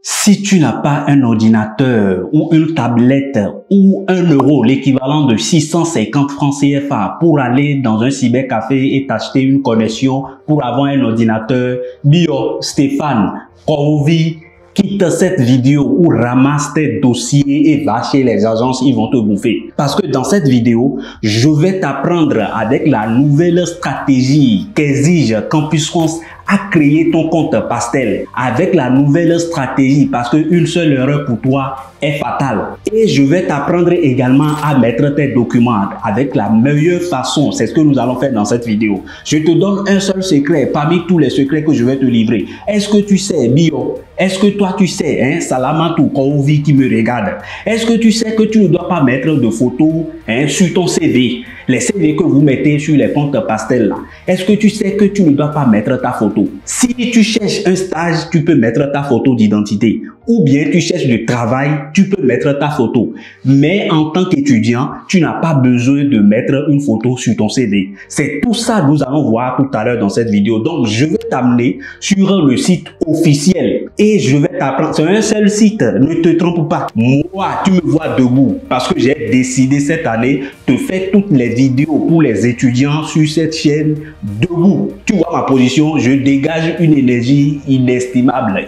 Si tu n'as pas un ordinateur ou une tablette ou 1 euro, l'équivalent de 650 francs CFA pour aller dans un cybercafé et t'acheter une connexion pour avoir un ordinateur, Bio, Stéphane, Korovi, quitte cette vidéo ou ramasse tes dossiers et va chez les agences, ils vont te bouffer. Parce que dans cette vidéo, je vais t'apprendre avec la nouvelle stratégie qu'exige Campus France à créer ton compte Pastel avec la nouvelle stratégie parce qu'une seule erreur pour toi est fatale. Et je vais t'apprendre également à mettre tes documents avec la meilleure façon. C'est ce que nous allons faire dans cette vidéo. Je te donne un seul secret parmi tous les secrets que je vais te livrer. Est-ce que tu sais, Bio? Est-ce que toi tu sais, hein, Salamatou, Kouvi qui me regarde? Est-ce que tu sais que tu ne dois pas mettre de photos sur ton CV? Les CV que vous mettez sur les comptes Pastel là. Est-ce que tu sais que tu ne dois pas mettre ta photo? Si tu cherches un stage, tu peux mettre ta photo d'identité. Ou bien tu cherches du travail, tu peux mettre ta photo. Mais en tant qu'étudiant, tu n'as pas besoin de mettre une photo sur ton CV. C'est tout ça que nous allons voir tout à l'heure dans cette vidéo. Donc, je vais t'amener sur le site officiel. Et je vais t'apprendre. C'est un seul site, ne te trompe pas. Moi, tu me vois debout parce que j'ai décidé cette année de faire toutes les vidéos pour les étudiants sur cette chaîne debout. Tu vois ma position, je dégage une énergie inestimable,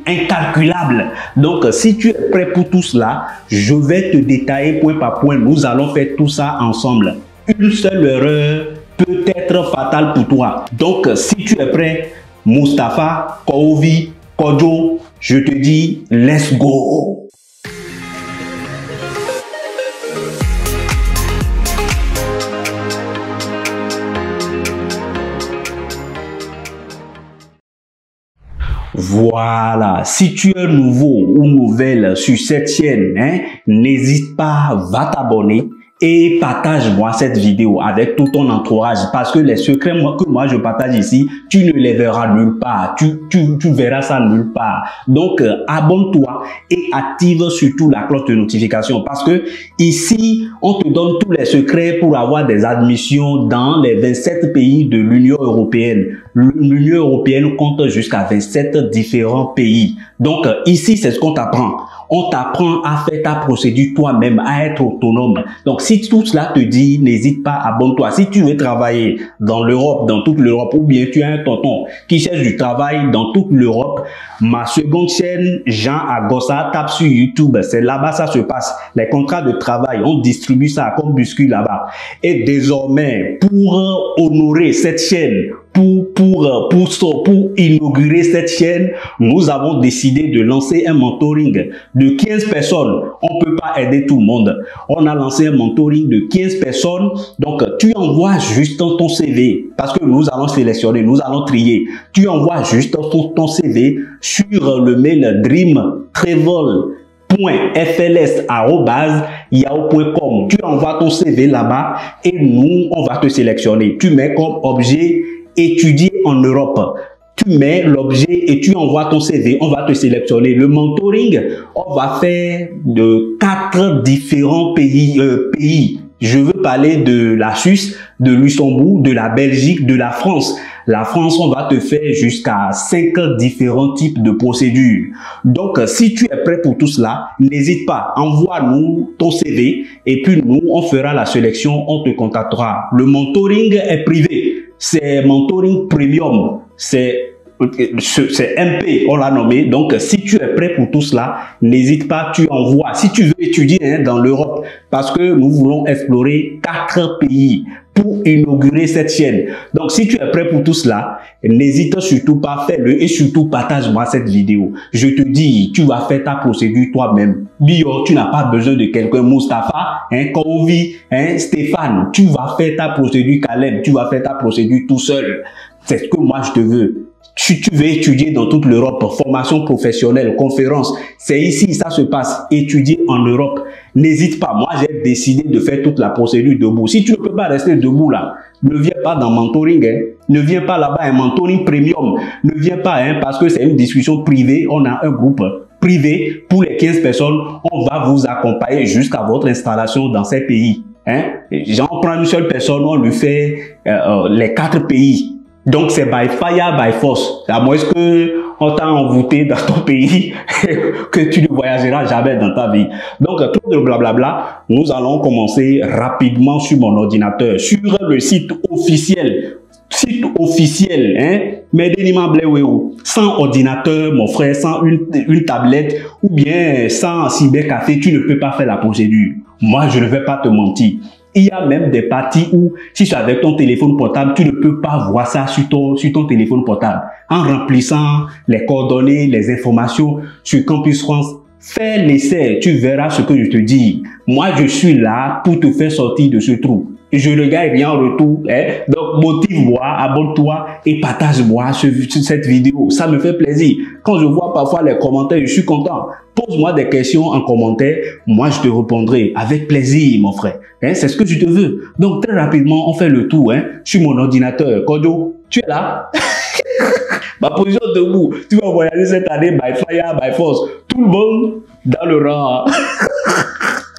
incalculable. Donc, si tu es prêt pour tout cela, je vais te détailler point par point. Nous allons faire tout ça ensemble. Une seule erreur peut être fatale pour toi. Donc, si tu es prêt, Mustapha, Kouvi, Kodjo, je te dis, let's go! Voilà, si tu es nouveau ou nouvelle sur cette chaîne, n'hésite pas, va t'abonner et partage-moi cette vidéo avec tout ton entourage parce que les secrets que moi je partage ici, tu ne les verras nulle part, tu verras ça nulle part. Donc, abonne-toi et active surtout la cloche de notification parce que ici, on te donne tous les secrets pour avoir des admissions dans les 27 pays de l'Union européenne. L'Union européenne compte jusqu'à 27 différents pays. Donc, ici, c'est ce qu'on t'apprend. On t'apprend à faire ta procédure toi-même, à être autonome. Donc, si tout cela te dit, n'hésite pas, abonne-toi. Si tu veux travailler dans l'Europe, dans toute l'Europe, ou bien tu as un tonton qui cherche du travail dans toute l'Europe, ma seconde chaîne, Jean Agossa, tape sur YouTube. C'est là-bas ça se passe. Les contrats de travail, on distribue ça comme biscuit là-bas. Et désormais, pour honorer cette chaîne, pour inaugurer cette chaîne, nous avons décidé de lancer un mentoring de 15 personnes. On peut pas aider tout le monde. On a lancé un mentoring de 15 personnes. Donc, tu envoies juste ton CV parce que nous allons sélectionner, nous allons trier. Tu envoies juste ton CV sur le mail dreamtravel.fls@yahoo.com. Tu envoies ton CV là-bas et nous, on va te sélectionner. Tu mets comme objet étudier en Europe. Tu mets l'objet et tu envoies ton CV, on va te sélectionner. Le mentoring, on va faire de 4 différents pays. Je veux parler de la Suisse, de Luxembourg, de la Belgique, de la France. La France, on va te faire jusqu'à 5 différents types de procédures. Donc, si tu es prêt pour tout cela, n'hésite pas, envoie-nous ton CV et puis nous, on fera la sélection, on te contactera. Le mentoring est privé. C'est mentoring premium, c'est MP, on l'a nommé. Donc, si tu es prêt pour tout cela, n'hésite pas, tu envoies. Si tu veux étudier dans l'Europe, parce que nous voulons explorer 4 pays pour inaugurer cette chaîne. Donc, si tu es prêt pour tout cela, n'hésite surtout pas, fais-le et surtout partage-moi cette vidéo. Je te dis, tu vas faire ta procédure toi-même. Bio, tu n'as pas besoin de quelqu'un, Mustapha, Kouvi, Stéphane. Tu vas faire ta procédure, Caleb, tu vas faire ta procédure tout seul. C'est ce que moi je te veux. Si tu veux étudier dans toute l'Europe, formation professionnelle, conférence, c'est ici, ça se passe, étudier en Europe. N'hésite pas, moi j'ai décidé de faire toute la procédure debout. Si tu ne peux pas rester debout là, ne viens pas dans mentoring, ne viens pas là-bas, un mentoring premium, ne viens pas parce que c'est une discussion privée, on a un groupe privé pour les 15 personnes, on va vous accompagner jusqu'à votre installation dans ces pays. J'en prends une seule personne, on lui fait les 4 pays. Donc, c'est by fire, by force. À moins que on t'a envoûté dans ton pays que tu ne voyageras jamais dans ta vie. Donc, tout de blablabla, nous allons commencer rapidement sur mon ordinateur, sur le site officiel. Hein, sans ordinateur, mon frère, sans une tablette ou bien sans cybercafé, tu ne peux pas faire la procédure. Moi, je ne vais pas te mentir. Il y a même des parties où, si tu es avec ton téléphone portable, tu ne peux pas voir ça sur ton téléphone portable. En remplissant les coordonnées, les informations sur Campus France, fais l'essai, tu verras ce que je te dis. Moi, je suis là pour te faire sortir de ce trou. Je ne gagne rien en retour. Hein? Donc, motive-moi, abonne-toi et partage-moi cette vidéo. Ça me fait plaisir. Quand je vois parfois les commentaires, je suis content. Pose-moi des questions en commentaire. Moi, je te répondrai avec plaisir, mon frère. Hein? C'est ce que je te veux. Donc, très rapidement, on fait le tour hein, sur mon ordinateur. Kodo, tu es là? Ma position debout. Tu vas voyager cette année by fire, by force. Tout le monde dans le rang.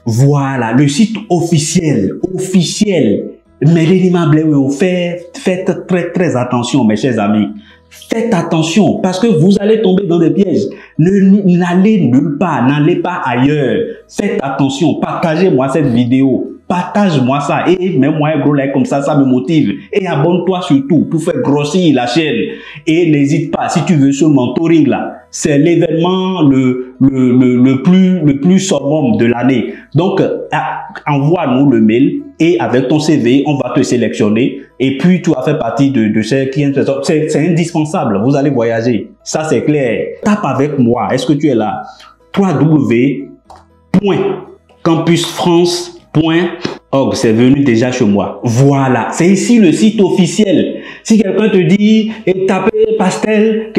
Voilà, le site officiel. Faites très attention, mes chers amis. Faites attention, parce que vous allez tomber dans des pièges. N'allez nulle part, n'allez pas ailleurs. Faites attention, partagez-moi cette vidéo. Partage-moi ça et mets-moi un gros like comme ça me motive. Et abonne-toi surtout pour faire grossir la chaîne. Et n'hésite pas, si tu veux ce mentoring là, c'est l'événement le plus summum de l'année. Donc, envoie-nous le mail et avec ton CV, on va te sélectionner. Et puis, tu vas faire partie de ceux qui aiment. C'est indispensable, vous allez voyager. Ça, c'est clair. Tape avec moi, est-ce que tu es là? www.campusfrance.org, c'est venu déjà chez moi. Voilà, c'est ici le site officiel. Si quelqu'un te dit tapez pastel,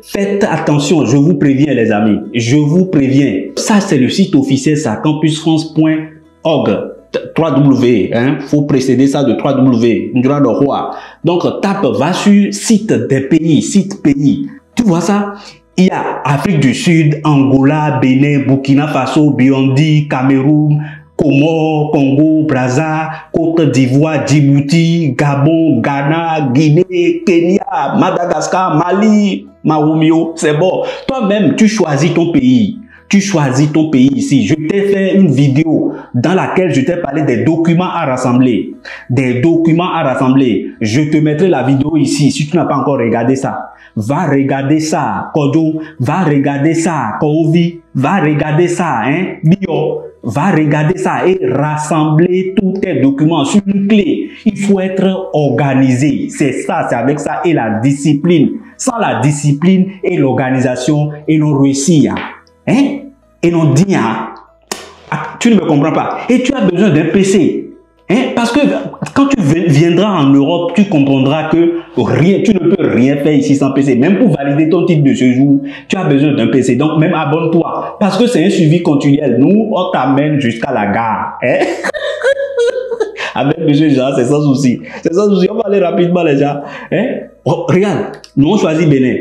faites attention, je vous préviens les amis, je vous préviens. Ça c'est le site officiel, ça, campusfrance.org. 3W, hein, faut précéder ça de 3W. Donc tape, va sur site des pays, site pays. Tu vois ça? Il y a Afrique du Sud, Angola, Bénin, Burkina Faso, Burundi, Cameroun, Comores, Congo, Brazza, Côte d'Ivoire, Djibouti, Gabon, Ghana, Guinée, Kenya, Madagascar, Mali, Marumio, c'est bon. Toi-même, tu choisis ton pays. Tu choisis ton pays ici. Je t'ai fait une vidéo dans laquelle je t'ai parlé des documents à rassembler. Des documents à rassembler. Je te mettrai la vidéo ici si tu n'as pas encore regardé ça. Va regarder ça, Kodo. Va regarder ça, Kovi. Va regarder ça, hein, Bio. Va regarder ça et rassembler tous tes documents sur une clé. Il faut être organisé. C'est ça, c'est avec ça et la discipline. Sans la discipline et l'organisation, et non réussir. Hein? Et non dire, tu ne me comprends pas. Et tu as besoin d'un PC. Hein? Parce que quand tu viendras en Europe, tu comprendras que tu ne peux rien faire ici sans PC. Même pour valider ton titre de séjour, tu as besoin d'un PC. Donc même abonne-toi. Parce que c'est un suivi continuel. Nous, on t'amène jusqu'à la gare. Hein? Avec M. Jean, c'est sans souci. C'est sans souci. On va aller rapidement, les gens. Hein? Oh, regarde, nous on choisit Bénin.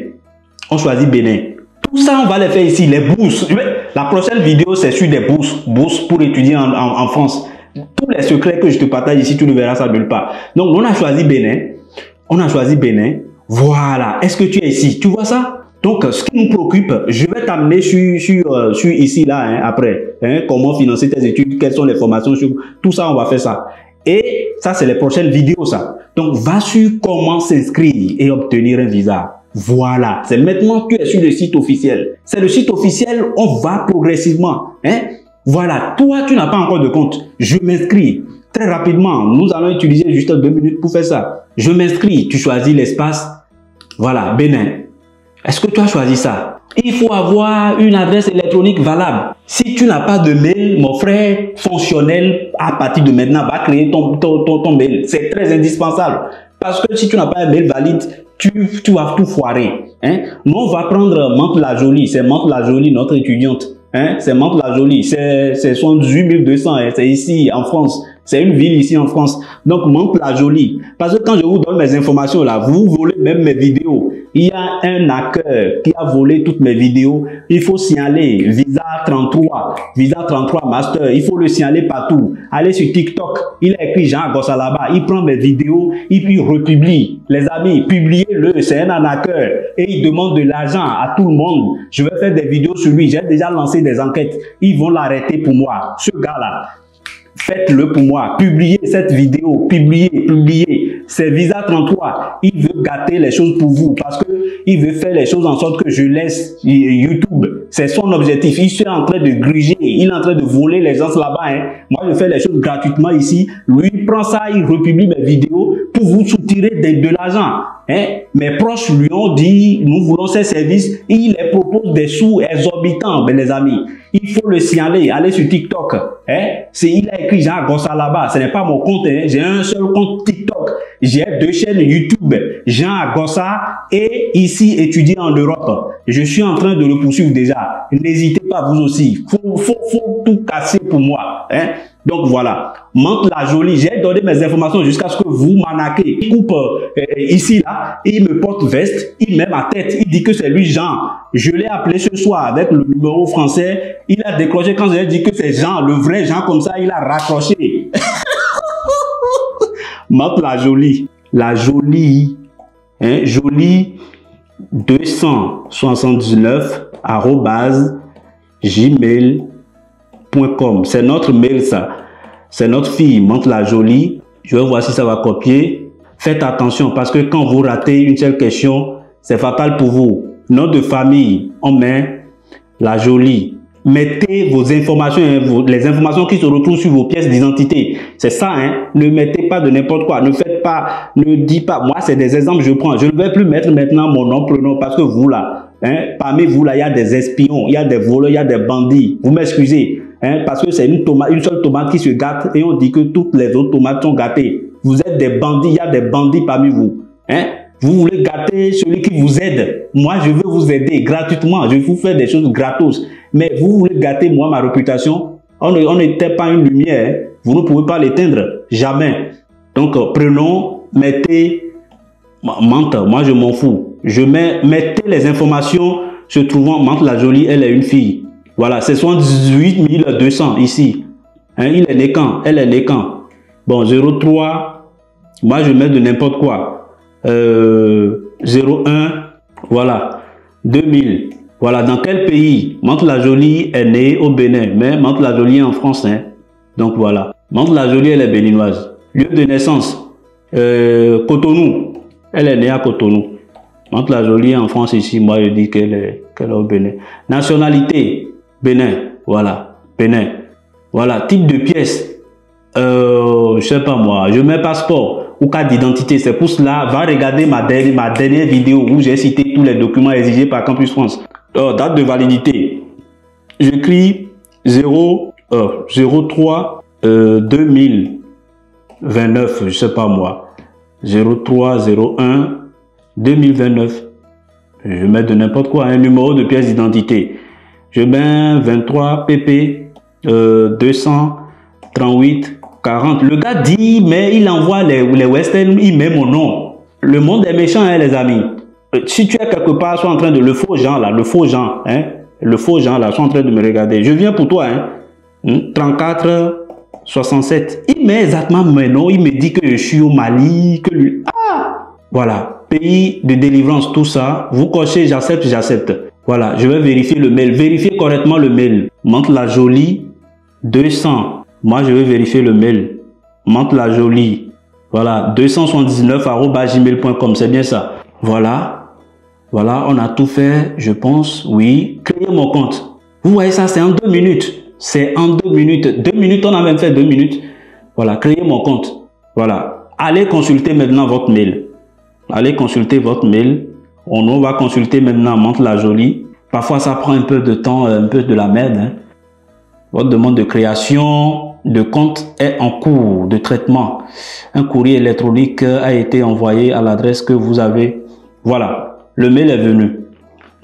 On choisit Bénin. Tout ça, on va les faire ici, les bourses. La prochaine vidéo, c'est sur des bourses. Bourses pour étudier en France. Tous les secrets que je te partage ici, tu ne verras ça nulle part. Donc, on a choisi Bénin. On a choisi Bénin. Voilà. Est-ce que tu es ici? Tu vois ça? Donc, ce qui nous préoccupe, je vais t'amener sur ici, là, hein, après. Hein, comment financer tes études, quelles sont les formations, sur tout ça, on va faire ça. Et ça, c'est les prochaines vidéos, ça. Donc, va sur comment s'inscrire et obtenir un visa. Voilà, c'est maintenant que tu es sur le site officiel. C'est le site officiel, on va progressivement. Hein? Voilà, toi, tu n'as pas encore de compte. Je m'inscris très rapidement. Nous allons utiliser juste 2 minutes pour faire ça. Je m'inscris, tu choisis l'espace. Voilà, Bénin. Est-ce que tu as choisi ça? Il faut avoir une adresse électronique valable. Si tu n'as pas de mail, mon frère, fonctionnel, à partir de maintenant, va créer ton mail. C'est très indispensable. Parce que si tu n'as pas un mail valide, tu vas tout foirer. Hein? Nous, on va prendre Mantes la Jolie. C'est Mantes la Jolie, notre étudiante. Hein? C'est Mantes la Jolie. C'est 78 200. Hein? C'est ici, en France. C'est une ville ici en France. Donc, Mantes la Jolie. Parce que quand je vous donne mes informations là, vous volez même mes vidéos. il y a un hacker qui a volé toutes mes vidéos, il faut signaler Visa 33, Visa 33 Master, il faut le signaler partout. Allez sur TikTok, il a écrit Jean Agossa là-bas, il prend mes vidéos, il republie. Les amis, publiez-le, c'est un hacker et il demande de l'argent à tout le monde. Je vais faire des vidéos sur lui, j'ai déjà lancé des enquêtes, ils vont l'arrêter pour moi. Ce gars-là, faites-le pour moi, publiez cette vidéo, publiez. C'est Visa 33, il veut gâter les choses pour vous parce que il veut faire les choses en sorte que je laisse YouTube. C'est son objectif, il est en train de gruger, il est en train de voler les gens là-bas. Hein. Moi, je fais les choses gratuitement ici. Lui, il prend ça, il republie mes vidéos pour vous soutirer de l'argent. Hein. Mes proches lui ont dit, nous voulons ces services, et il les propose des sous exorbitants, mes amis. Il faut le signaler, allez sur TikTok. Hein. Il a écrit Jean Agossa là-bas, ce n'est pas mon compte, hein. J'ai un seul compte TikTok. J'ai 2 chaînes YouTube, Jean Agossa et ici étudier en Europe. Je suis en train de le poursuivre déjà. N'hésitez pas vous aussi. Faut tout casser pour moi. Hein? Donc voilà. Mante la jolie. J'ai donné mes informations jusqu'à ce que vous m'arnaquez. Il coupe ici là. Il me porte veste. Il met ma tête. Il dit que c'est lui Jean. Je l'ai appelé ce soir avec le numéro français. Il a décroché quand j'ai dit que c'est Jean, le vrai Jean comme ça. Il a raccroché. Mante la jolie. La jolie. Hein, jolie 279 @gmail.com. C'est notre mail ça. C'est notre fille, Mante la jolie. Je vais voir si ça va copier. Faites attention parce que quand vous ratez une seule question, c'est fatal pour vous. Nom de famille, on met la jolie. Mettez vos informations, les informations qui se retrouvent sur vos pièces d'identité. C'est ça, hein. Ne mettez pas de n'importe quoi. Ne faites pas, ne dites pas. Moi, c'est des exemples que je prends. Je ne vais plus mettre maintenant mon nom, prénom, parce que vous là, hein, parmi vous là, il y a des espions, il y a des voleurs, il y a des bandits. Vous m'excusez, hein, parce que c'est une seule tomate qui se gâte et on dit que toutes les autres tomates sont gâtées. Vous êtes des bandits, il y a des bandits parmi vous, hein. Vous voulez gâter celui qui vous aide. Moi, je veux vous aider gratuitement. Je vous fais des choses gratos. Mais vous voulez gâter moi, ma réputation. On n'était pas une lumière. Hein. Vous ne pouvez pas l'éteindre. Jamais. Donc, prenons, mettez, Mante. Moi, je m'en fous. Mettez les informations se trouvant. Mante la jolie, elle est une fille. Voilà, c'est 78 200 ici. Hein, il est né quand? Elle est né quand? Bon, 03. Moi, je mets de n'importe quoi. 01, voilà, 2000. Voilà, dans quel pays? Mante la jolie est née au Bénin, mais Mante la jolie est en France. Hein. Donc voilà, Mante la jolie, elle est béninoise. Lieu de naissance, Cotonou. Elle est née à Cotonou. Mante la jolie est en France ici. Moi, je dis qu'elle est au Bénin. Nationalité, Bénin. Voilà, Bénin. Voilà, type de pièce. Je sais pas moi, je mets passeport ou carte d'identité. C'est pour cela, va regarder ma dernière vidéo où j'ai cité tous les documents exigés par Campus France. Date de validité, j'écris 03 2029, je sais pas moi, 03 01 2029. Je mets de n'importe quoi, un numéro de pièce d'identité. Je mets 23 pp 238 40. Le gars dit, mais il envoie les Western, il met mon nom. Le monde est méchant, hein, les amis. Si tu es quelque part, sois en train de le faux Jean là, le faux Jean, hein, le faux Jean là, sois en train de me regarder. Je viens pour toi, hein. 34 67. Il met exactement mon nom, il me dit que je suis au Mali, que lui. Ah! Voilà, pays de délivrance, tout ça. Vous cochez, j'accepte, j'accepte. Voilà, je vais vérifier le mail. Vérifiez correctement le mail. Mante la jolie 200. Moi, je vais vérifier le mail. Mante la jolie. Voilà, 279@gmail.com. C'est bien ça. Voilà. Voilà, on a tout fait, je pense. Oui. Créer mon compte. Vous voyez ça, c'est en 2 minutes. C'est en 2 minutes. 2 minutes, on a même fait 2 minutes. Voilà, créer mon compte. Voilà. Allez consulter maintenant votre mail. Allez consulter votre mail. On va consulter maintenant Mante la jolie. Parfois, ça prend un peu de temps, un peu de la merde. Hein. Votre demande de création de compte est en cours de traitement. Un courrier électronique a été envoyé à l'adresse que vous avez. Voilà, le mail est venu.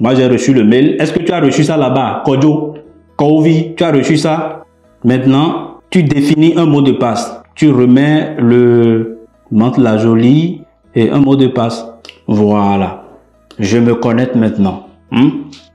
Moi, j'ai reçu le mail. Est-ce que tu as reçu ça là-bas? Kojo, Kovi, tu as reçu ça? Maintenant, tu définis un mot de passe. Tu remets le Mante la jolie et un mot de passe. Voilà. Je me connecte maintenant.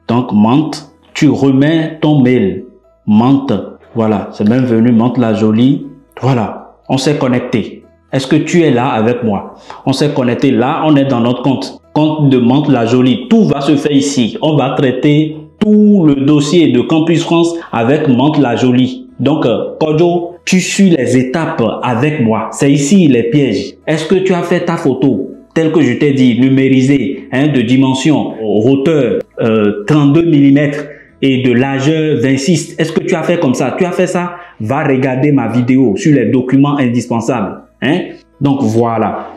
Donc, Mante, tu remets ton mail. Mante, voilà, c'est même venu, Mante la jolie. Voilà, on s'est connecté. Est-ce que tu es là avec moi? On s'est connecté. Là, on est dans notre compte. Compte de Mante la jolie. Tout va se faire ici. On va traiter tout le dossier de Campus France avec Mante la jolie. Donc, Kojo, tu suis les étapes avec moi. C'est ici les pièges. Est-ce que tu as fait ta photo telle que je t'ai dit, numérisée, de dimension, hauteur 32 mm et de largeur 26? Est-ce que tu as fait comme ça? Tu as fait ça? Va regarder ma vidéo sur les documents indispensables. Donc, voilà.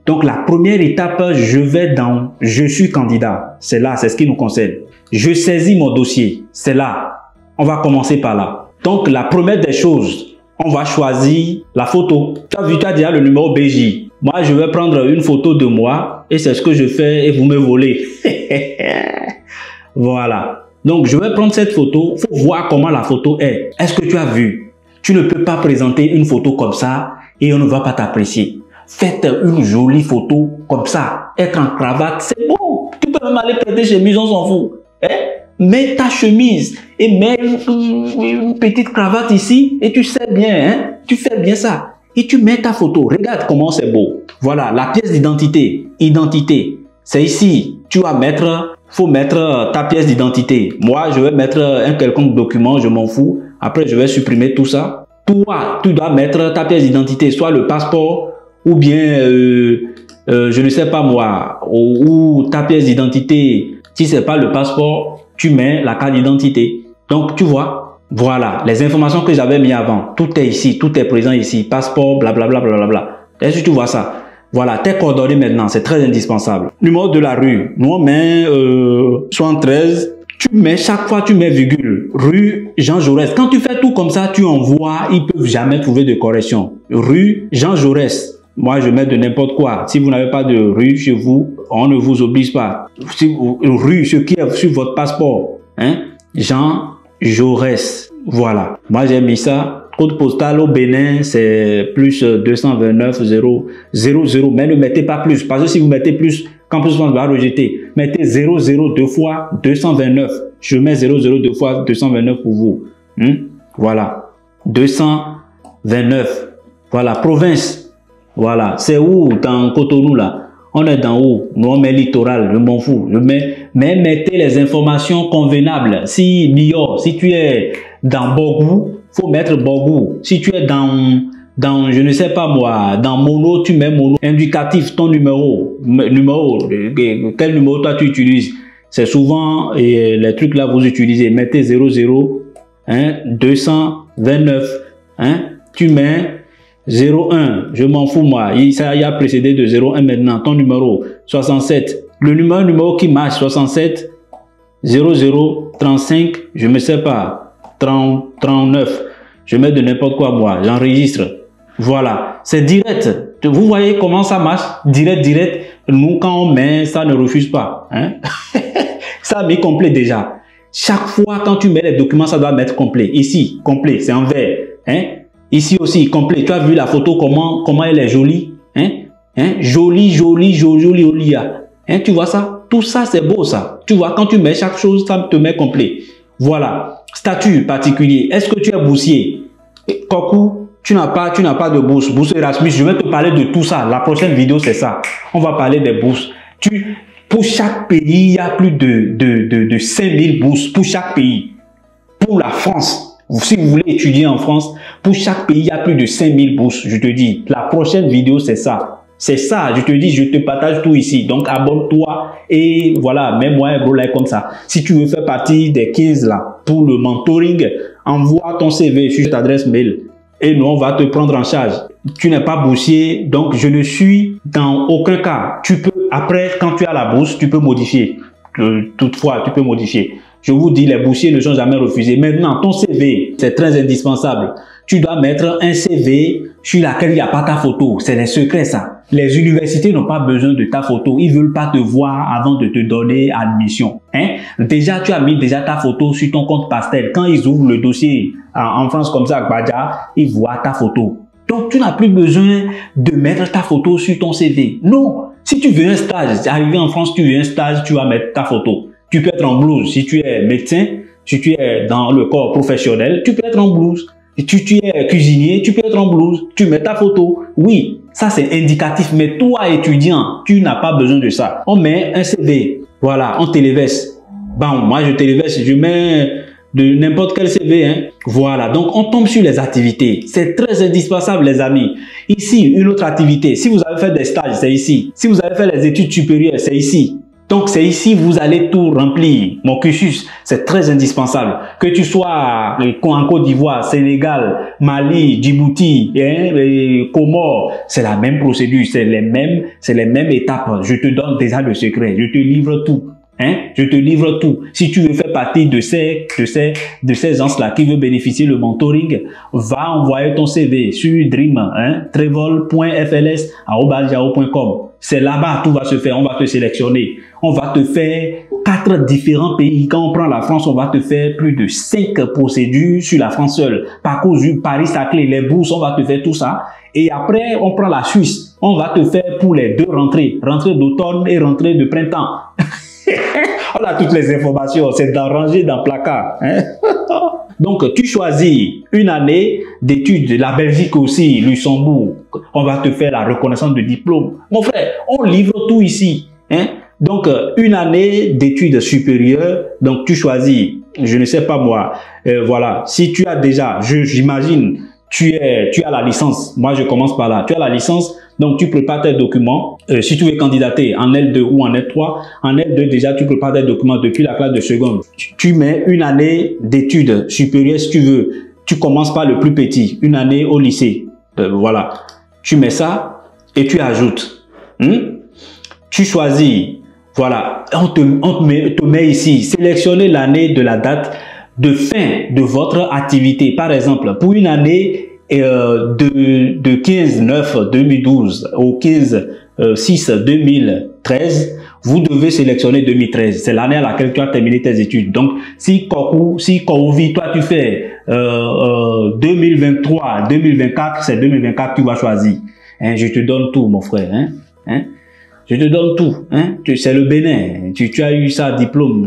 Donc, la première étape, je vais dans « Je suis candidat ». C'est là, c'est ce qui nous concerne. Je saisis mon dossier. C'est là. On va commencer par là. Donc, la première des choses, on va choisir la photo. Tu as vu, tu as déjà le numéro BJ. Moi, je vais prendre une photo de moi et c'est ce que je fais et vous me volez. Voilà. Donc, je vais prendre cette photo. Il faut voir comment la photo est. Est-ce que tu as vu? Tu ne peux pas présenter une photo comme ça et on ne va pas t'apprécier. Faites une jolie photo comme ça. Être en cravate, c'est bon. Tu peux même aller prêter chemise, on s'en fout. Mets ta chemise et mets une petite cravate ici et tu sais bien, tu fais bien ça. Et tu mets ta photo. Regarde comment c'est beau. Voilà, la pièce d'identité. Identité. C'est ici. Tu vas mettre, faut mettre ta pièce d'identité. Moi, je vais mettre un quelconque document, je m'en fous. Après, je vais supprimer tout ça. Toi, tu dois mettre ta pièce d'identité, soit le passeport ou bien, je ne sais pas moi, ou ta pièce d'identité. Si c'est pas le passeport, tu mets la carte d'identité. Donc, tu vois, voilà, les informations que j'avais mis avant, tout est ici, tout est présent ici, passeport, blablabla, blablabla. Est-ce que tu vois ça? Voilà, tes coordonnées maintenant, c'est très indispensable. Numéro de la rue, nous on met 73, tu mets, chaque fois tu mets virgule, rue Jean Jaurès. Quand tu fais tout comme ça, tu envoies, ils peuvent jamais trouver de correction. Rue Jean Jaurès. Moi, je mets de n'importe quoi. Si vous n'avez pas de rue chez vous, on ne vous oblige pas. Si vous, rue, ce qui est sur votre passeport, Jean Jaurès. Voilà. Moi, j'ai mis ça. Code postal au Bénin, c'est plus 229 000. Mais ne mettez pas plus. Parce que si vous mettez plus, Campus France va rejeter. Mettez 002 fois 229. Je mets 002 fois 229 pour vous. Voilà. 229. Voilà. Province. Voilà, c'est où dans Cotonou là? On est dans où? Nous on met littoral, je m'en fous. Mais mettez les informations convenables. Si Niort, si tu es dans Bogou, faut mettre Bogou. Si tu es dans je ne sais pas moi, dans Mono, tu mets Mono. Indicatif, ton numéro. Quel numéro toi tu utilises? C'est souvent les trucs là vous utilisez. Mettez 00, 229, tu mets 01, je m'en fous moi, il y a précédé de 01 maintenant, ton numéro 67, le numéro qui marche 67 00 35, je ne sais pas, 30, 39, je mets de n'importe quoi moi, j'enregistre, voilà, c'est direct, vous voyez comment ça marche, direct, nous quand on met, ça ne refuse pas, ça met complet déjà, chaque fois quand tu mets les documents, ça doit mettre complet, ici, complet, c'est en vert, ici aussi, complet. Tu as vu la photo, comment elle est jolie. Jolie. Tu vois ça? Tout ça, c'est beau, ça. Tu vois, quand tu mets chaque chose, ça te met complet. Voilà. Statut particulier. Est-ce que tu es boursier? Kokou, tu n'as pas de bourse. Bourse Erasmus, je vais te parler de tout ça. La prochaine vidéo, c'est ça. On va parler des bourses. Pour chaque pays, il y a plus de 5000 bourses. Pour chaque pays. Pour la France. Si vous voulez étudier en France, pour chaque pays, il y a plus de 5000 bourses. Je te dis, la prochaine vidéo, c'est ça. C'est ça, je te dis, je te partage tout ici. Donc, abonne-toi et voilà, mets-moi un gros like comme ça. Si tu veux faire partie des 15 là, pour le mentoring, envoie ton CV sur cette adresse mail et nous, on va te prendre en charge. Tu n'es pas boursier, donc je ne suis dans aucun cas. Tu peux, après, quand tu as la bourse, tu peux modifier. Toutefois, tu peux modifier. Je vous dis, les boursiers ne sont jamais refusés. Maintenant, ton CV, c'est très indispensable. Tu dois mettre un CV sur lequel il n'y a pas ta photo. C'est les secrets, ça. Les universités n'ont pas besoin de ta photo. Ils veulent pas te voir avant de te donner admission. Déjà, tu as mis ta photo sur ton compte Pastel. Quand ils ouvrent le dossier en France comme ça, Badja, ils voient ta photo. Donc, tu n'as plus besoin de mettre ta photo sur ton CV. Non. Si tu veux un stage, arrivé en France, tu veux un stage, tu vas mettre ta photo. Tu peux être en blouse si tu es médecin, si tu es dans le corps professionnel, tu peux être en blouse. Si tu es cuisinier, tu peux être en blouse. Tu mets ta photo. Oui, ça c'est indicatif. Mais toi, étudiant, tu n'as pas besoin de ça. On met un CV. Voilà, on téléveste. Bon, moi je téléveste, je mets de n'importe quel CV. Hein. Voilà, donc on tombe sur les activités. C'est très indispensable, les amis. Ici, une autre activité. Si vous avez fait des stages, c'est ici. Si vous avez fait les études supérieures, c'est ici. Donc, c'est ici vous allez tout remplir. Mon cursus, c'est très indispensable. Que tu sois en Côte d'Ivoire, Sénégal, Mali, Djibouti, Comores, c'est la même procédure, c'est les mêmes étapes. Je te donne déjà le secret, je te livre tout. Hein? Je te livre tout. Si tu veux faire partie de ces gens-là qui veulent bénéficier le mentoring, va envoyer ton CV sur Dream, hein? trevol.fls@yahoo.com. C'est là-bas tout va se faire. On va te sélectionner. On va te faire 4 différents pays. Quand on prend la France, on va te faire plus de 5 procédures sur la France seule. Parcours Paris-Saclay, les bourses, on va te faire tout ça. Et après, on prend la Suisse. On va te faire pour les 2 rentrées. Rentrée d'automne et rentrée de printemps. On a toutes les informations, c'est rangé dans le placard. Hein? Donc, tu choisis une année d'études, la Belgique aussi, Luxembourg. On va te faire la reconnaissance de diplôme. Mon frère, on livre tout ici. Hein? Donc, une année d'études supérieures, donc tu choisis, je ne sais pas moi, voilà, si tu as déjà, j'imagine, tu as la licence. Moi, je commence par là. Tu as la licence. Donc, tu prépares tes documents. Si tu veux candidater en L2 ou en L3, en L2, déjà, tu prépares tes documents depuis la classe de seconde. Tu mets une année d'études supérieures si tu veux. Tu commences par le plus petit, une année au lycée. Voilà. Tu mets ça et tu ajoutes. Tu choisis. Voilà. On te met ici. Sélectionnez l'année de la date de fin de votre activité. Par exemple, pour une année de 15/9/2012 au 15/6/2013, vous devez sélectionner 2013. C'est l'année à laquelle tu as terminé tes études. Donc, si Kouvi, toi tu fais 2023, 2024, c'est 2024 que tu vas choisir. Hein, je te donne tout, mon frère. Hein? Je te donne tout. Hein? C'est le Bénin. Tu as eu ça,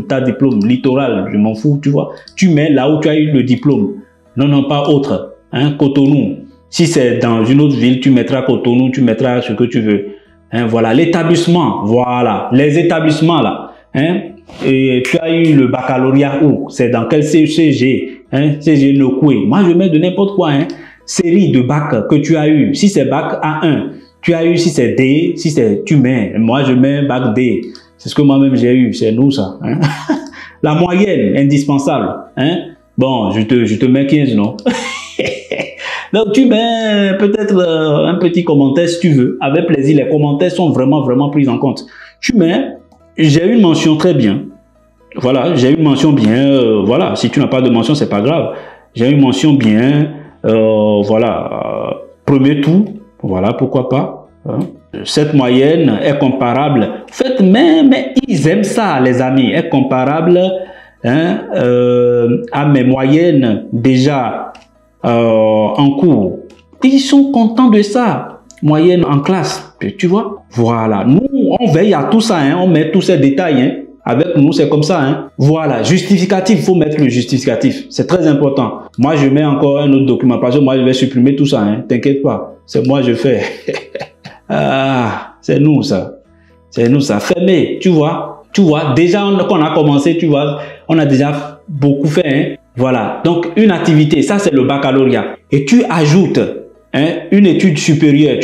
ta diplôme littoral, je m'en fous, tu vois. Tu mets là où tu as eu le diplôme. Non, pas autre. Hein? Cotonou. Si c'est dans une autre ville, tu mettras Cotonou, tu mettras ce que tu veux. Hein? Voilà. L'établissement. Voilà. Les établissements là. Hein? Et tu as eu le baccalauréat où? C'est dans quel CG? Hein? CG Nokoué. Moi, je mets de n'importe quoi. Hein? Série de bac que tu as eu. Si c'est bac A1. Tu as eu, si c'est D, tu mets. Moi, je mets bac D. C'est ce que moi-même j'ai eu. C'est nous, ça. Hein? La moyenne, indispensable. Hein? Bon, je te mets 15, non? Donc, tu mets peut-être un petit commentaire si tu veux. Avec plaisir, les commentaires sont vraiment pris en compte. Tu mets, j'ai eu une mention très bien. Voilà, j'ai eu une mention bien. Voilà, si tu n'as pas de mention, c'est pas grave. J'ai eu une mention bien. Voilà, premier tout. Voilà, pourquoi pas. Hein. Cette moyenne est comparable. En fait, mais ils aiment ça, les amis. Est comparable hein, à mes moyennes déjà en cours. Ils sont contents de ça. Moyenne en classe, tu vois. Voilà. Nous, on veille à tout ça. Hein, on met tous ces détails. Hein. Avec nous, c'est comme ça. Hein. Voilà. Justificatif, il faut mettre le justificatif. C'est très important. Moi, je mets encore un autre document parce que moi, je vais supprimer tout ça. Hein. T'inquiète pas. C'est moi, je fais. Ah, c'est nous, ça. C'est nous, ça. Fermé, tu vois. Tu vois, déjà, qu'on a commencé, tu vois, on a déjà beaucoup fait. Hein. Voilà. Donc, une activité, ça, c'est le baccalauréat. Et tu ajoutes hein, une étude supérieure.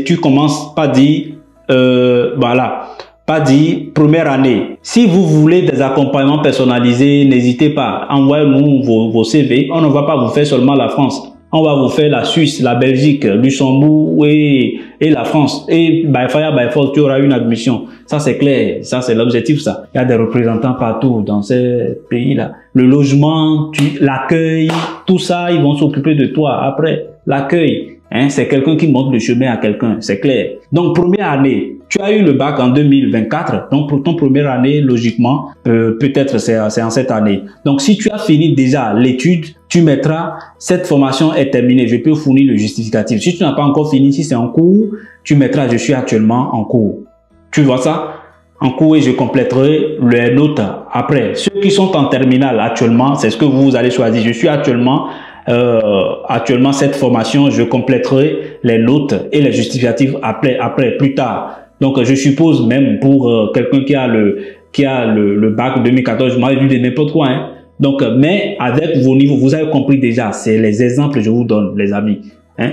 Tu commences par dire, voilà. Pas dit première année. Si vous voulez des accompagnements personnalisés, n'hésitez pas. Envoyez-nous vos CV. On ne va pas vous faire seulement la France. On va vous faire la Suisse, la Belgique, Luxembourg et la France. Et by fire, by force, tu auras une admission. Ça, c'est clair. Ça, c'est l'objectif, ça. Il y a des représentants partout dans ces pays-là. Le logement, l'accueil, tout ça, ils vont s'occuper de toi. Après, l'accueil, hein, c'est quelqu'un qui montre le chemin à quelqu'un. C'est clair. Donc, première année, tu as eu le bac en 2024. Donc, pour ton première année, logiquement, peut-être c'est en cette année. Donc, si tu as fini déjà l'étude, tu mettras cette formation est terminée. Je peux fournir le justificatif. Si tu n'as pas encore fini, si c'est en cours, tu mettras je suis actuellement en cours. Tu vois ça? En cours, et je compléterai les notes après. Ceux qui sont en terminale actuellement, c'est ce que vous allez choisir. Je suis actuellement cette formation, je compléterai les notes et les justificatifs après plus tard. Donc, je suppose même pour quelqu'un qui a le bac 2014, je m'avais vu de n'importe quoi, hein. Donc, mais avec vos niveaux, vous avez compris déjà, c'est les exemples que je vous donne, les amis, hein.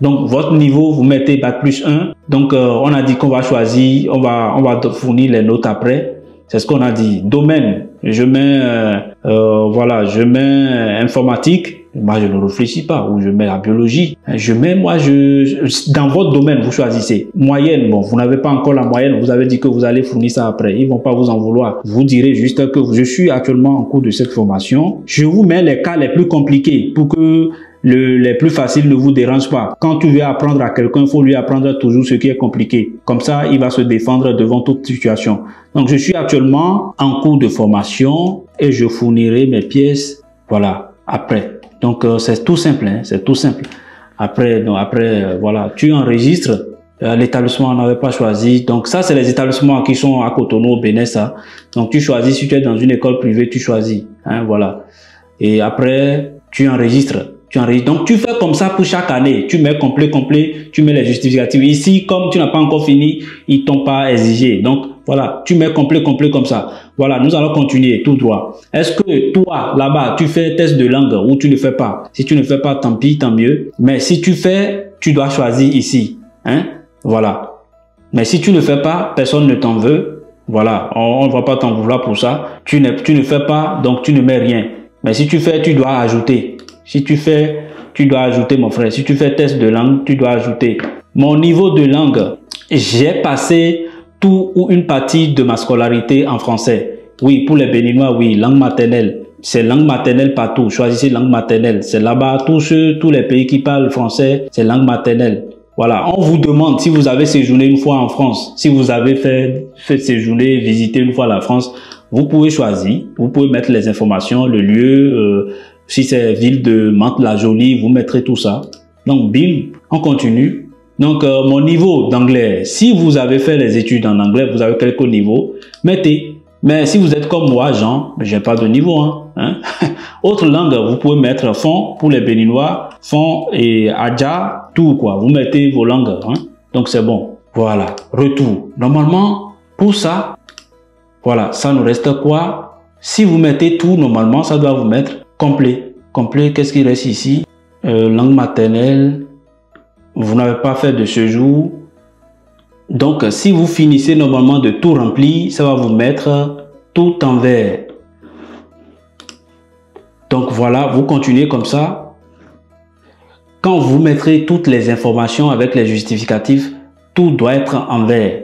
Donc, votre niveau, vous mettez bac plus 1. Donc, on a dit qu'on va choisir, on va fournir les notes après. C'est ce qu'on a dit. Domaine, je mets, voilà, je mets informatique. Moi, je ne réfléchis pas. Ou je mets la biologie. Je mets, moi, dans votre domaine, vous choisissez. Moyenne, bon, vous n'avez pas encore la moyenne. Vous avez dit que vous allez fournir ça après. Ils vont pas vous en vouloir. Vous direz juste que je suis actuellement en cours de cette formation. Je vous mets les cas les plus compliqués pour que les plus faciles ne vous dérangent pas. Quand tu veux apprendre à quelqu'un, il faut lui apprendre toujours ce qui est compliqué. Comme ça, il va se défendre devant toute situation. Donc, je suis actuellement en cours de formation et je fournirai mes pièces, voilà, après. Donc, c'est tout simple, hein, c'est tout simple. Après, voilà, tu enregistres. L'établissement, on n'avait pas choisi. Donc, ça, c'est les établissements qui sont à Cotonou, au Bénin, ça. Donc, tu choisis. Si tu es dans une école privée, tu choisis. Hein, voilà. Et après, tu enregistres. Donc, tu fais comme ça pour chaque année. Tu mets complet, tu mets les justificatifs. Ici, comme tu n'as pas encore fini, ils t'ont pas exigé. Donc, voilà, tu mets complet comme ça. Voilà, nous allons continuer tout droit. Est-ce que toi, là-bas, tu fais test de langue ou tu ne fais pas? Si tu ne fais pas, tant pis, tant mieux. Mais si tu fais, tu dois choisir ici. Hein? Voilà. Mais si tu ne fais pas, personne ne t'en veut. Voilà, on ne va pas t'en vouloir pour ça. Tu ne fais pas, donc tu ne mets rien. Mais si tu fais, tu dois ajouter. Si tu fais, tu dois ajouter, mon frère. Si tu fais test de langue, tu dois ajouter. Mon niveau de langue, j'ai passé tout ou une partie de ma scolarité en français. Oui, pour les Béninois, oui, langue maternelle. C'est langue maternelle partout. Choisissez langue maternelle. C'est là-bas, tous les pays qui parlent français, c'est langue maternelle. Voilà, on vous demande si vous avez séjourné une fois en France, si vous avez fait séjourner, visiter une fois la France, vous pouvez choisir, vous pouvez mettre les informations, le lieu, si c'est ville de Mantes-la-Jolie, vous mettrez tout ça. Donc, bim, on continue. Donc, mon niveau d'anglais, si vous avez fait les études en anglais, vous avez quelques niveaux, mettez. Mais si vous êtes comme moi, Jean, j'ai pas de niveau. Hein. Autre langue, vous pouvez mettre fond pour les Béninois, fond et adja, tout quoi. Vous mettez vos langues. Hein. Donc, c'est bon. Voilà, retour. Normalement, pour ça, voilà, ça nous reste quoi? Si vous mettez tout, normalement, ça doit vous mettre complet. Complet, qu'est-ce qui reste ici? Langue maternelle, vous n'avez pas fait de séjour. Donc, si vous finissez normalement de tout remplir, ça va vous mettre tout en vert. Donc, voilà, vous continuez comme ça. Quand vous mettrez toutes les informations avec les justificatifs, tout doit être en vert.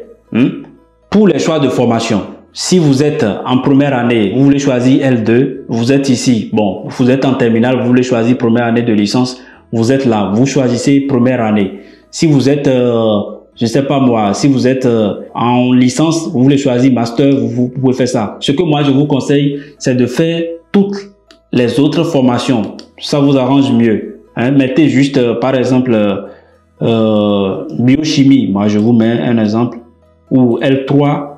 Pour les choix de formation, si vous êtes en première année, vous voulez choisir L2, vous êtes ici. Bon, vous êtes en terminale, vous voulez choisir première année de licence, vous êtes là, vous choisissez première année. Si vous êtes, je sais pas moi, si vous êtes en licence, vous voulez choisir master, vous pouvez faire ça. Ce que moi je vous conseille, c'est de faire toutes les autres formations. Ça vous arrange mieux. Hein? Mettez juste, par exemple, biochimie. Moi, je vous mets un exemple. Ou L3.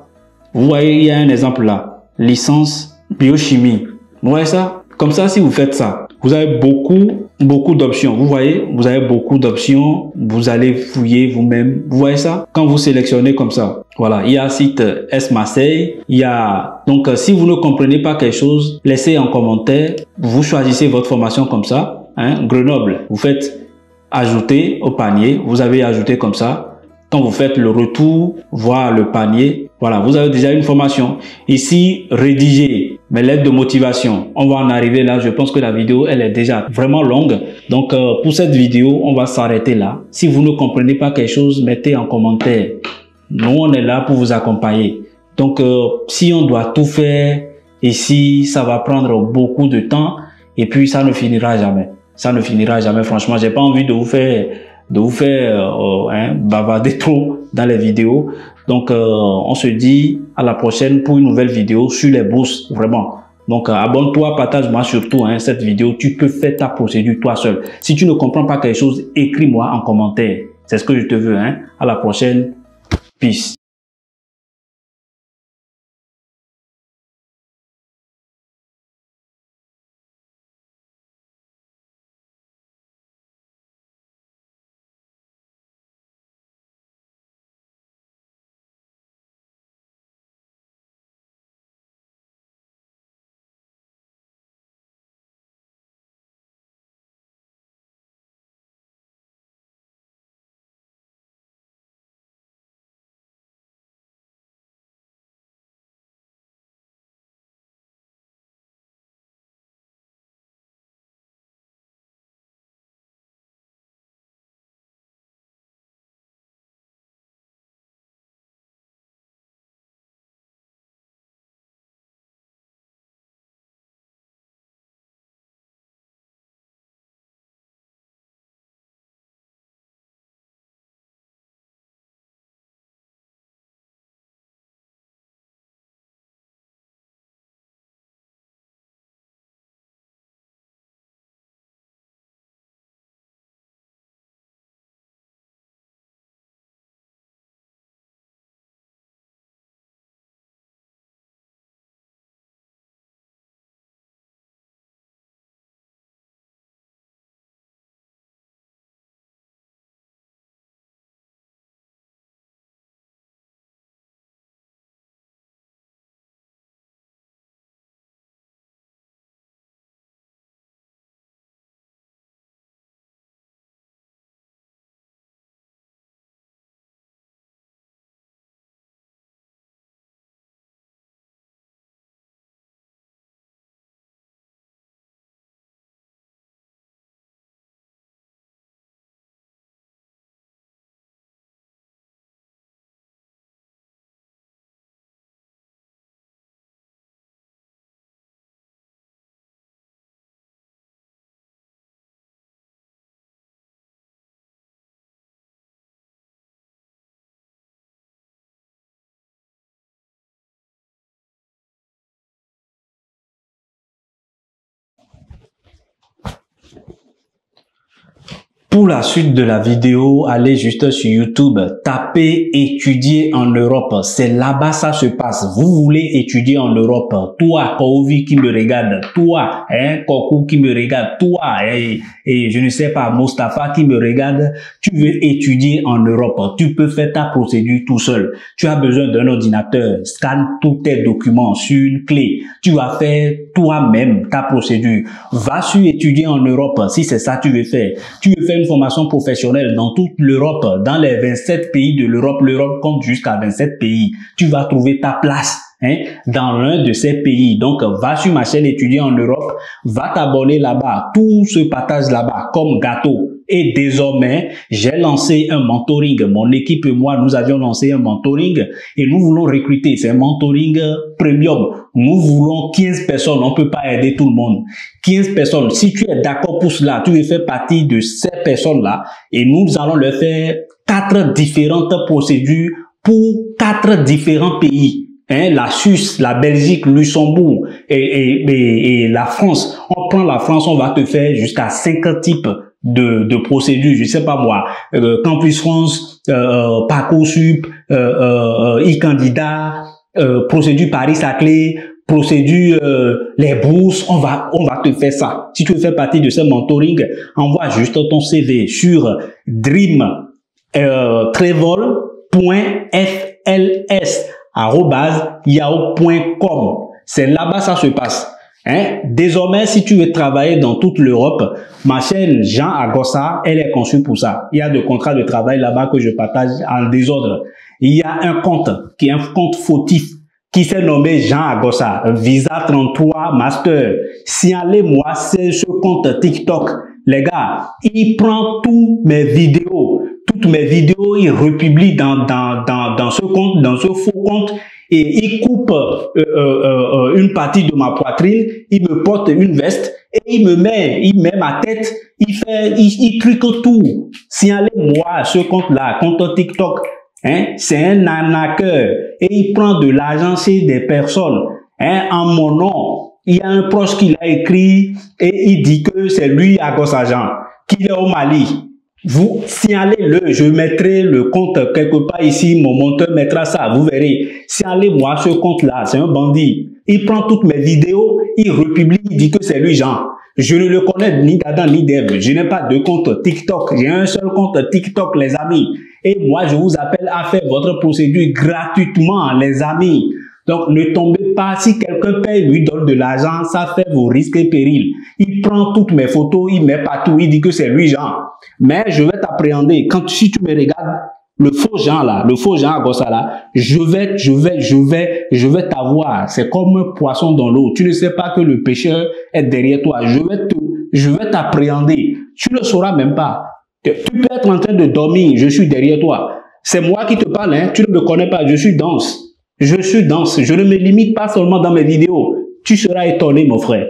Vous voyez, il y a un exemple là. Licence biochimie. Vous voyez ça? Comme ça, si vous faites ça, vous avez beaucoup d'options. Vous voyez, vous avez beaucoup d'options. Vous allez fouiller vous-même. Vous voyez ça? Quand vous sélectionnez comme ça. Voilà, il y a site S Marseille. Il y a... Donc, si vous ne comprenez pas quelque chose, laissez en commentaire. Vous choisissez votre formation comme ça. Hein? Grenoble, vous faites ajouter au panier. Vous avez ajouté comme ça. Quand vous faites le retour, voir le panier, voilà, vous avez déjà une formation. Ici, rédiger mes lettres de motivation. On va en arriver là. Je pense que la vidéo, elle est déjà vraiment longue. Donc, pour cette vidéo, on va s'arrêter là. Si vous ne comprenez pas quelque chose, mettez en commentaire. Nous, on est là pour vous accompagner. Donc, si on doit tout faire ici, ça va prendre beaucoup de temps et puis ça ne finira jamais. Ça ne finira jamais. Franchement, j'ai pas envie de vous faire bavarder trop dans les vidéos. Donc, on se dit à la prochaine pour une nouvelle vidéo sur les bourses, vraiment. Donc, abonne-toi, partage-moi surtout cette vidéo. Tu peux faire ta procédure toi seul. Si tu ne comprends pas quelque chose, écris-moi en commentaire. C'est ce que je te veux. À la prochaine. Peace. Pour la suite de la vidéo, allez juste sur YouTube, tapez étudier en Europe. C'est là-bas ça se passe. Vous voulez étudier en Europe. Toi, Kouvi qui me regarde. Toi, Kokou qui me regarde. Toi, et je ne sais pas, Mustapha qui me regarde. Tu veux étudier en Europe. Tu peux faire ta procédure tout seul. Tu as besoin d'un ordinateur. Scanne tous tes documents sur une clé. Tu vas faire toi-même ta procédure. Va sur étudier en Europe si c'est ça que tu veux faire. Tu veux faire une formation professionnelle dans toute l'Europe, dans les 27 pays de l'Europe. L'Europe compte jusqu'à 27 pays. Tu vas trouver ta place dans l'un de ces pays. Donc, va sur ma chaîne étudier en Europe, va t'abonner là-bas. Tout se partage là-bas comme gâteau. Et désormais, j'ai lancé un mentoring. Mon équipe et moi, nous avions lancé un mentoring et nous voulons recruter. C'est un mentoring premium. Nous voulons 15 personnes. On peut pas aider tout le monde. 15 personnes. Si tu es d'accord pour cela, tu veux faire partie de ces personnes-là et nous allons leur faire 4 différentes procédures pour 4 différents pays. La Suisse, la Belgique, Luxembourg et la France. On prend la France, on va te faire jusqu'à 5 types de procédures, je sais pas moi, Campus France, Parcoursup, e-candidat, procédure Paris-Saclay, procédure les bourses, on va te faire ça. Si tu veux faire partie de ce mentoring, envoie juste ton CV sur dreamtravel.fls@yahoo.com. C'est là-bas ça se passe. Désormais, si tu veux travailler dans toute l'Europe, ma chaîne Jean Agossa, elle est conçue pour ça. Il y a des contrats de travail là-bas que je partage en désordre. Il y a un compte qui est un compte fautif qui s'est nommé Jean Agossa, Visa 33 Master. Signalez-moi, c'est ce compte TikTok. Les gars, il prend toutes mes vidéos, il republie dans ce compte, dans ce faux compte. Et il coupe une partie de ma poitrine, il me porte une veste et il met ma tête, il truque tout. Signalez-moi ce compte-là, compte TikTok. C'est un arnaqueur et il prend de l'argent chez des personnes. En mon nom, il y a un proche qui l'a écrit et il dit que c'est lui Agossa Jean, qu'il est au Mali. Vous signalez-le, je mettrai le compte quelque part ici, mon monteur mettra ça, vous verrez. Signalez-moi ce compte-là, c'est un bandit. Il prend toutes mes vidéos, il republie, il dit que c'est lui Jean. Je ne le connais ni d'Adam ni d'Ève, je n'ai pas de compte TikTok, j'ai un seul compte TikTok les amis. Et moi je vous appelle à faire votre procédure gratuitement les amis. Donc, ne tombez pas, si quelqu'un paye, lui donne de l'argent, ça fait vos risques et périls. Il prend toutes mes photos, il met partout, il dit que c'est lui Jean. Mais je vais t'appréhender. Si tu me regardes, le faux Jean là, le faux Jean Agossa là, je vais t'avoir. C'est comme un poisson dans l'eau. Tu ne sais pas que le pêcheur est derrière toi. Je vais t'appréhender. Tu ne le sauras même pas. Tu peux être en train de dormir, je suis derrière toi. C'est moi qui te parle, tu ne me connais pas, je suis dense. Je suis dense, je ne me limite pas seulement dans mes vidéos. Tu seras étonné, mon frère.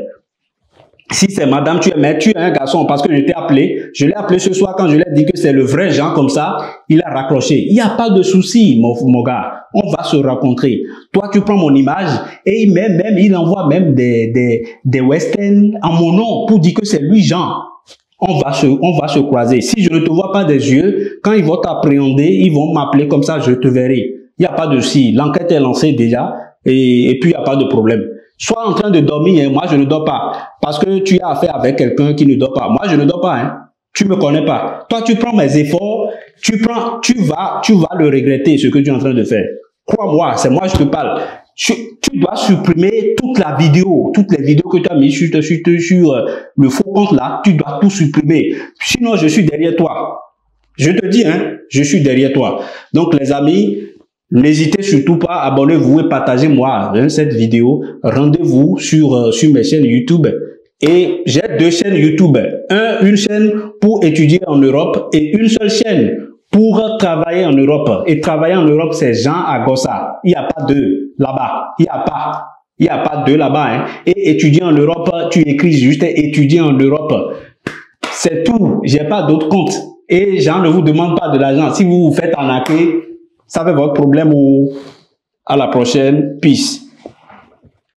Si c'est madame, tu es un garçon parce que je t'ai appelé. Je l'ai appelé ce soir quand je lui ai dit que c'est le vrai Jean comme ça. Il a raccroché. Il n'y a pas de souci, mon gars. On va se rencontrer. Toi, tu prends mon image et il envoie même des westerns en mon nom pour dire que c'est lui Jean. On va se croiser. Si je ne te vois pas des yeux, quand ils vont t'appréhender, ils vont m'appeler comme ça, je te verrai. Il n'y a pas de si. L'enquête est lancée déjà et puis il n'y a pas de problème. Sois en train de dormir, moi je ne dors pas. Parce que tu as affaire avec quelqu'un qui ne dort pas. Moi je ne dors pas, Tu me connais pas. Toi tu prends mes efforts, tu vas le regretter ce que tu es en train de faire. Crois-moi, c'est moi je te parle. Tu dois supprimer toutes les vidéos que tu as mis sur le faux compte là, tu dois tout supprimer. Sinon je suis derrière toi. Je te dis, je suis derrière toi. Donc les amis, n'hésitez surtout pas, abonnez-vous et partagez-moi cette vidéo. Rendez-vous sur mes chaînes YouTube. Et j'ai 2 chaînes YouTube. Une chaîne pour étudier en Europe et une seule chaîne pour travailler en Europe. Et travailler en Europe, c'est Jean Agossa. Il n'y a pas 2 là-bas. Il n'y a pas 2 là-bas. Et étudier en Europe, tu écris juste étudier en Europe. C'est tout. J'ai pas d'autres comptes. Et Jean ne vous demande pas de l'argent. Si vous vous faites arnaquer, ça fait votre problème. À la prochaine. Peace.